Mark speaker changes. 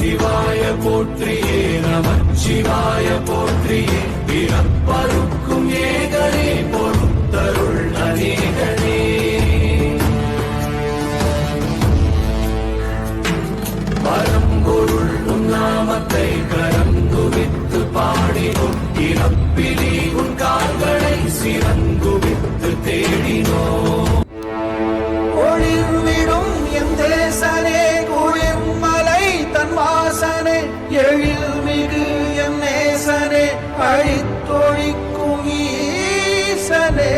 Speaker 1: சிவாய போற்றியே நமச்சிவாய போற்றியே பிறப்பருக்கும் ஏகனே பொறுத்தருள் அநேகனே பரம்பொருள் உன் நாமத்தை கரங்குவித்து பாடினோம் இறப்பிலி உன் கால்களை சிறங்குவித்து தேடினோம்
Speaker 2: ஒளிர்விடும் எம் தேசனே குளிர்மலை தன் வாசனே எழில் மிகு எம் நேசனே அழித்தொழிக்கும் ஈசனே